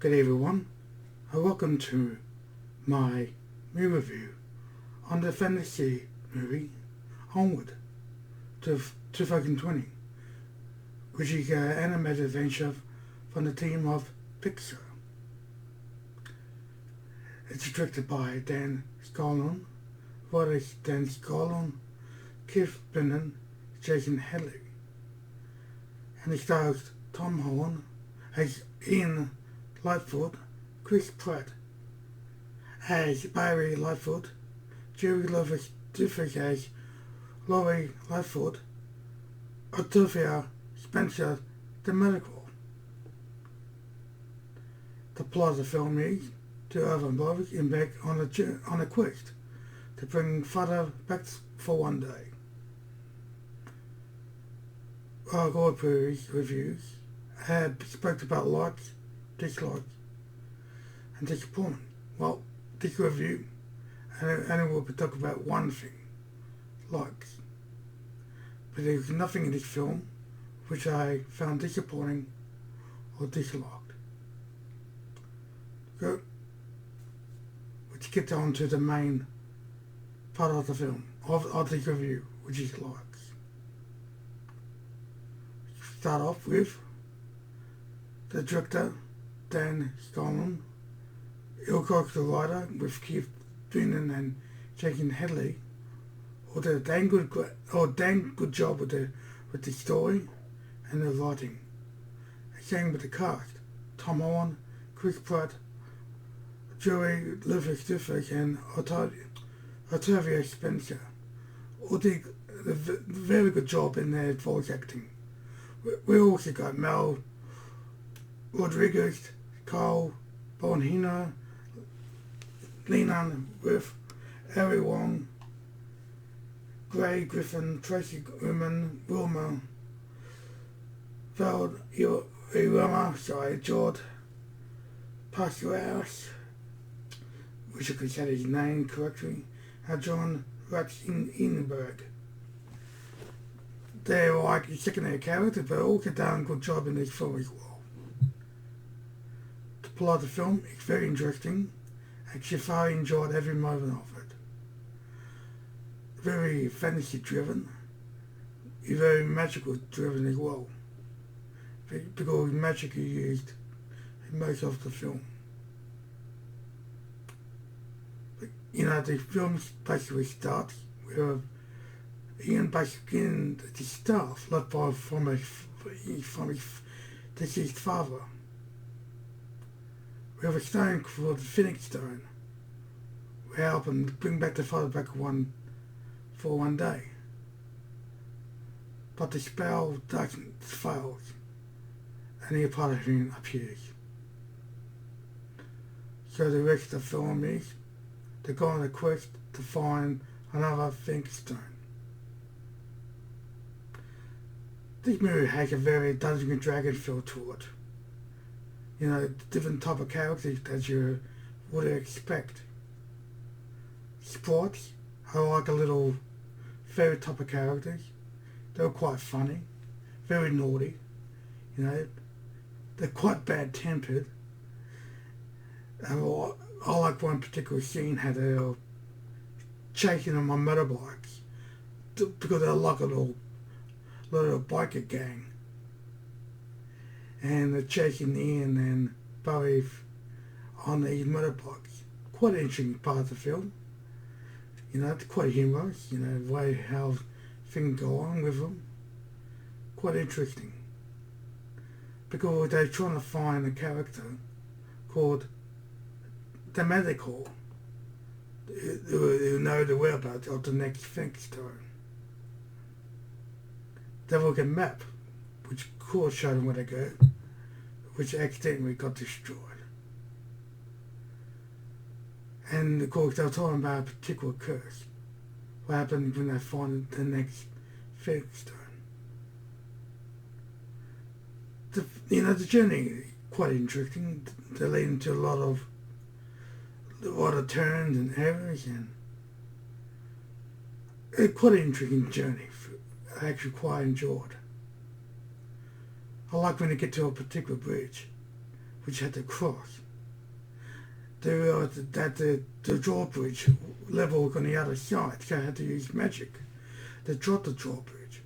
Good day everyone, and welcome to my movie review on the fantasy movie Onward 2020, which is an animated adventure from the team of Pixar. It's directed by Dan Scarlon, writers Dan Scarlon, Keith Brennan, Jason Hadley, and it stars Tom Holland as Ian Lightfoot, Chris Pratt as Barry Lightfoot, Jerry Lewis as Laurie Lightfoot, Octavia Spencer the Medical. The plot of the film is two elven brothers embark on a quest to bring father back for one day. Our God Prairies reviews had spoke about likes, dislikes, and disappointment. Well, this review, and we'll be talking about one thing, likes. But there's nothing in this film which I found disappointing or disliked. So, let's get on to the main part of the film, of this review, which is likes. Start off with the director, Dan Scarlon, the writer with Keith Brennan and Jason Hadley, or did a dang good job with the story and the writing. Same with the cast: Tom Holland, Chris Pratt, Jerry Lewis and Octavia Spencer all did a very good job in their voice acting. We also got Mel Rodriguez, Carl Bonhina, Lenan with Ari Wong, Gray Griffin, Tracy Ullman, Wilma, Val Irama, George Pascualis, which I could say his name correctly, and John Ratzenberg. They're like secondary characters, but all done a good job in this film as well. The plot of the film is very interesting. Actually, I thoroughly enjoyed every moment of it. Very fantasy driven, very magical driven as well, because magic is used in most of the film. But, the film basically starts with Ian basically in the staff led by from his deceased father. We have a stone called the Phoenix Stone. We help him bring back the father back for one day. But the spell fails, and the part of him appears. So the rest of the film is to go on a quest to find another Phoenix Stone. This movie has a very Dungeons and Dragons feel to it. Different type of characters that you would expect. Sprites are like a little fairy type of characters. They're quite funny, very naughty. They're quite bad tempered. And I like one particular scene how they're chasing them on motorbikes because they're like a little biker gang. And they're chasing Ian and Barry on these motorbikes. Quite an interesting part of the film. It's quite humorous, the way how things go on with them. Quite interesting. Because they're trying to find a character called the Medical, who know the whereabouts of the next Phoenix Stone. They look at a map, which of course showed them where to go, which accidentally got destroyed. And of course they were talking about a particular curse. What happened when they find the next Phoenix Stone. The journey is quite interesting. They lead into a lot of turns and errors, and it's quite an interesting journey. I actually quite enjoyed. I like when they get to a particular bridge which had to cross. They realised that the drawbridge level on the other side, so I had to use magic to drop the drawbridge,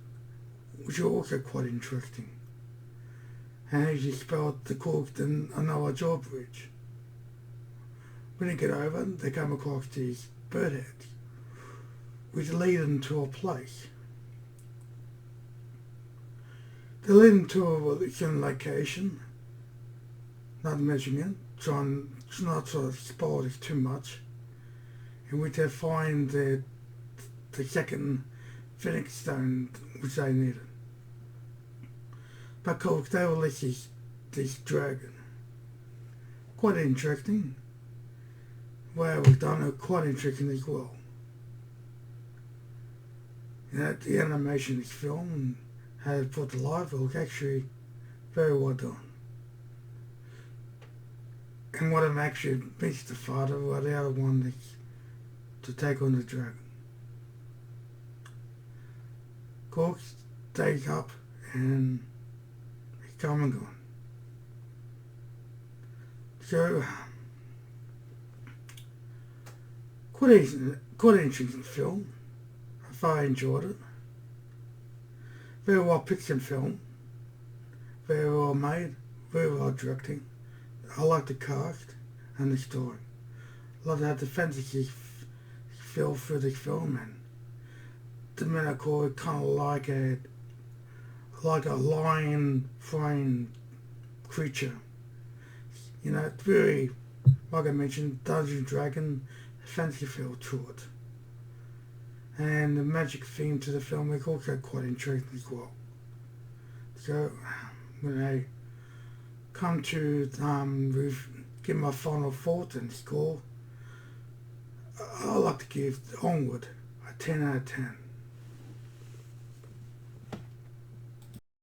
which was also quite interesting. And as you spelled the cork in another drawbridge. When they get over, they come across these bird heads, which lead them to a place. They lead them to a certain location, not mentioning it, trying not to spoil it too much, in which they find the second phoenix stone which they needed. But of course they release this dragon. Quite interesting. Well, we've done it quite interesting as well. You know, the animation is filmed and how it's put to life, it was actually very well done. And what I'm actually meets the father, while the other one is to take on the dragon. Cork stays up and he's come and gone. So, quite an interesting film. I enjoyed it. Very well Pixar film. Very well made. Very well directing. I like the cast and the story. I love how the fantasy feel through this film, and the metaphor kind of like a lion flying creature. You know, it's very, like I mentioned, Dungeon Dragon, fantasy feel to it. And the magic theme to the film is also quite interesting as well. So, when I come to give my final thoughts and score, I like to give Onward a 10 out of 10.